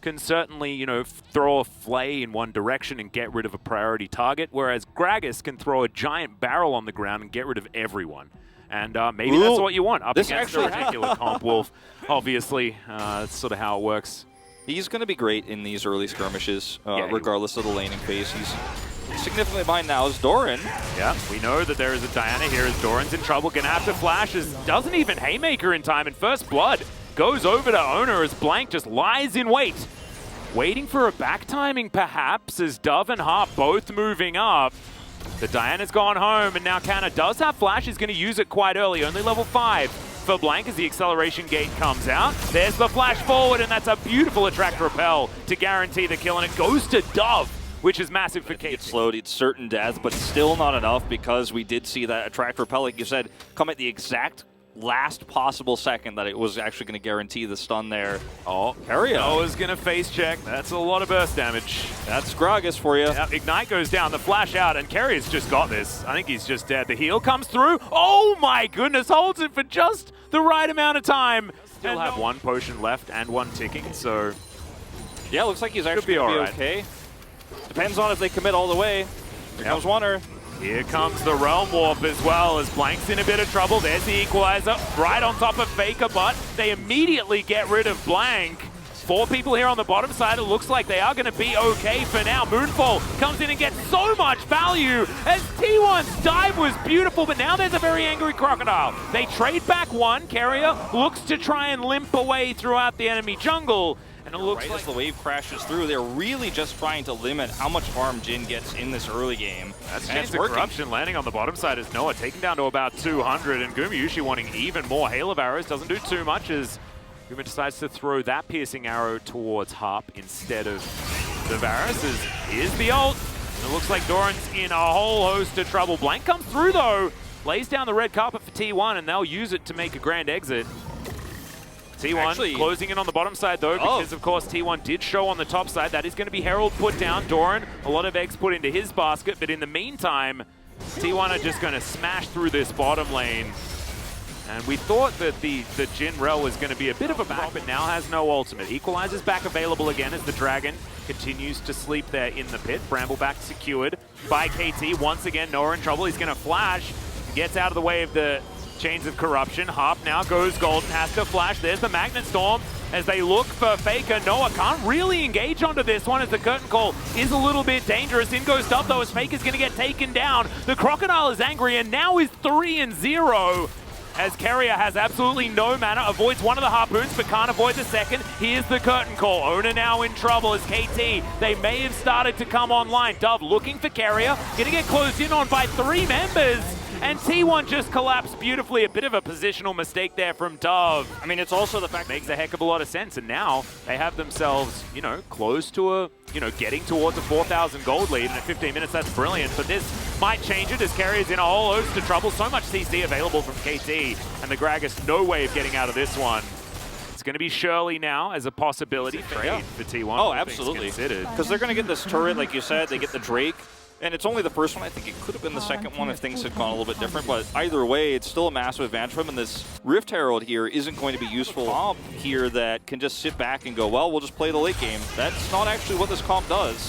can certainly, you know, throw a flay in one direction and get rid of a priority target, whereas Gragas can throw a giant barrel on the ground and get rid of everyone. And maybe that's what you want up against a particular comp wolf. Obviously, that's sort of how it works. He's going to be great in these early skirmishes, regardless of the laning phase. He's significantly behind now is Doran. Yeah, we know that there is a Diana here as Doran's in trouble. Gonna have to flash as doesn't even Haymaker in time, and First Blood goes over to Oner as Blank just lies in wait. Waiting for a back timing perhaps as Dove and Harp both moving up. The Diana's gone home, and now Canna does have flash. He's going to use it quite early, only level 5 for Blank as the acceleration gate comes out. There's the flash forward, and that's a beautiful attract repel to guarantee the kill, and it goes to Dove, which is massive for KT. It's slowed, it's certain death, but still not enough because we did see that attract repel, like you said, come at the exact last possible second that it was actually going to guarantee the stun there. Oh, Keria. Oh, is going to face check. That's a lot of burst damage. That's Gragas for you. Yep, Ignite goes down, the flash out, and Keria's just got this. I think he's just dead. The heal comes through. Oh my goodness, holds it for just the right amount of time. Still have one potion left and one ticking, so... Yeah, looks like he's actually going to be okay. Depends on if they commit all the way. Here comes Oner. Here comes the Realm Warp as well, as Blank's in a bit of trouble. There's the Equalizer right on top of Faker, but they immediately get rid of Blank. 4 people here on the bottom side. It looks like they are going to be okay for now. Moonfall comes in and gets so much value as T1's dive was beautiful, but now there's a very angry Crocodile. They trade back one. Keria looks to try and limp away throughout the enemy jungle. And it looks like as the wave crashes through, they're really just trying to limit how much farm Jhin gets in this early game. That's Chains of Corruption landing on the bottom side as Noah taken down to about 200, and Gumayusi wanting even more Hail of Arrows. Doesn't do too much as Guma decides to throw that piercing arrow towards Harp instead of the Varus. Here's the ult. And it looks like Doran's in a whole host of trouble. Blank comes through though, lays down the red carpet for T1, and they'll use it to make a grand exit. T1 actually closing in on the bottom side though, because of course T1 did show on the top side. That is going to be Herald put down. Doran, a lot of eggs put into his basket, but in the meantime, T1 are just going to smash through this bottom lane. And we thought that the Jhin Rell was going to be a bit of a back, but now has no ultimate. Equalizer's back available again as the Dragon continues to sleep there in the pit. Brambleback secured by KT. Once again, Noah in trouble. He's going to flash. Gets out of the way of the Chains of Corruption. Harp now goes golden, has to flash. There's the Magnet Storm as they look for Faker. Noah can't really engage onto this one as the curtain call is a little bit dangerous. In goes Dove though as Faker's going to get taken down. The Crocodile is angry and now is 3-0 as Keria has absolutely no mana. Avoids one of the harpoons but can't avoid the second. Here's the curtain call. Oner now in trouble as KT. They may have started to come online. Dove looking for Keria. Going to get closed in on by 3 members. And T1 just collapsed beautifully. A bit of a positional mistake there from Dove. I mean, it's also the fact makes a heck of a lot of sense. And now they have themselves, you know, close to a, you know, getting towards a 4,000 gold lead. And at 15 minutes, that's brilliant. But this might change it as Keria's in a whole host of trouble. So much CC available from KT. And the Gragas, no way of getting out of this one. It's going to be Shirley now as a possibility for T1. Oh, absolutely. Because they're going to get this turret, like you said. They get the Drake. And it's only the first one. I think it could have been the second one if things had gone a little bit different. But either way, it's still a massive advantage for him. And this Rift Herald here isn't going to be useful. Comp here that can just sit back and go, well, we'll just play the late game. That's not actually what this comp does.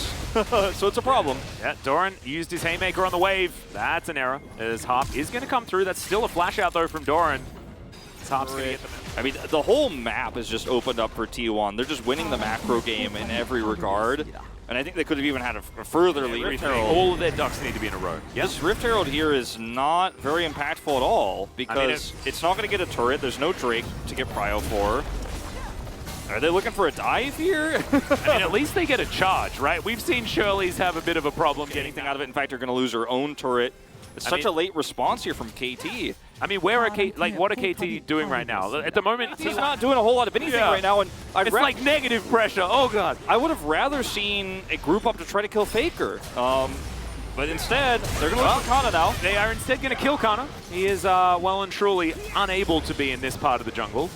So it's a problem. Yeah, Doran used his Haymaker on the wave. That's an error. As Harp is going to come through. That's still a flash out, though, from Doran. Harp's going to get them. I mean, the whole map is just opened up for T1. They're just winning the macro game in every regard. And I think they could have even had a further lead. All of their ducks need to be in a row. Yep. This Rift Herald here is not very impactful at all because it's not going to get a turret. There's no Drake to get prio for. Are they looking for a dive here? I mean, at least they get a charge, right? We've seen Shirley's have a bit of a problem getting anything out of it. In fact, they're going to lose her own turret. It's such a late response here from KT. I mean, what are KT doing right now? At the moment, he's not doing a whole lot of anything right now. And it's like negative pressure. Oh, God. I would have rather seen a group up to try to kill Faker. But instead, they're going to look for Canna now. They are instead going to kill Canna. He is well and truly unable to be in this part of the jungle.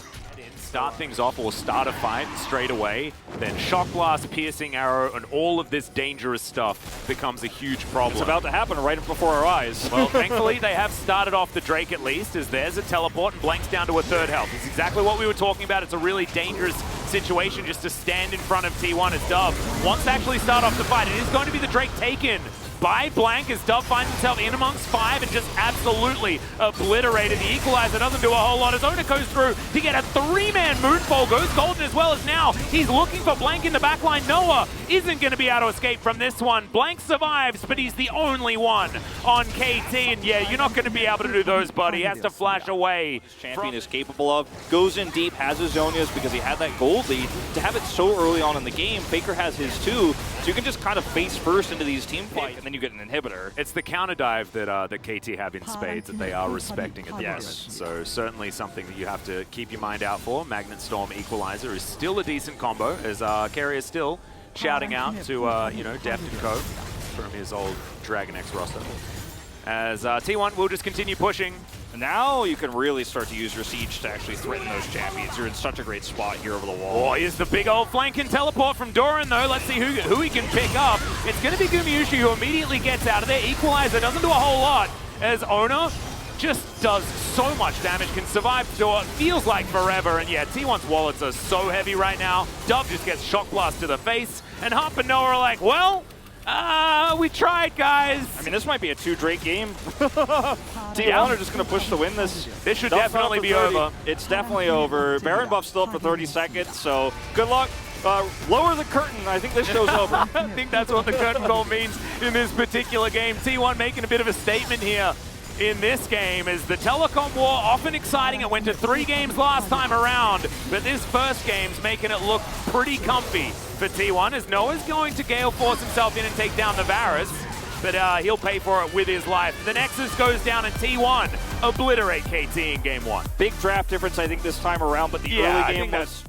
start things off or start a fight straight away, then Shock Blast, Piercing Arrow, and all of this dangerous stuff becomes a huge problem. It's about to happen right before our eyes. Well, thankfully, they have started off the Drake at least, as there's a teleport and Blank's down to a third health. It's exactly what we were talking about. It's a really dangerous situation just to stand in front of T1 as Dove wants to actually start off the fight. It is going to be the Drake taken by Blank as Dove finds himself in amongst 5 and just absolutely obliterated. The equalizer doesn't do a whole lot as Oner goes through to get a 3-man Moonfall, goes golden as well as now he's looking for Blank in the backline. Noah isn't going to be able to escape from this one. Blank survives, but he's the only one on KT, and yeah, you're not going to be able to do those, buddy. He has to flash away. This champion is capable of, goes in deep, has his Zonias because he had that gold lead. To have it so early on in the game, Faker has his too, so you can just kind of face first into these team fights, and then you get an inhibitor. It's the counter dive that KT have in spades that they are respecting at the moment. So certainly something that you have to keep your mind out for. Magnet Storm Equalizer is still a decent combo as Keria is still shouting out to you know, Deft and Co from his old Dragon X roster. As T1 will just continue pushing. Now you can really start to use your siege to actually threaten those champions. You're in such a great spot here over the wall. Oh, here's the big old flanking teleport from Doran, though. Let's see who he can pick up. It's going to be Gumayusi who immediately gets out of there. Equalizer doesn't do a whole lot as Oner just does so much damage, can survive through what feels like forever. And yeah, T1's wallets are so heavy right now. Dove just gets Shock Blast to the face, and Harp and Noah are like, well, we tried, guys. I mean, this might be a 2 Drake game. T1 are just going to push to win this. This should definitely be over. It's definitely over. Baron buff's still up for 30 seconds, so good luck. Lower the curtain. I think this show's over. I think that's what the curtain call means in this particular game. T1 making a bit of a statement here in this game is the telecom war, often exciting. It went to 3 games last time around, but this first game's making it look pretty comfy for T1 as Noah's going to Gale Force himself in and take down the Varus, but he'll pay for it with his life. The Nexus goes down and T1 obliterate KT in game 1. Big draft difference, I think, this time around, but the early game was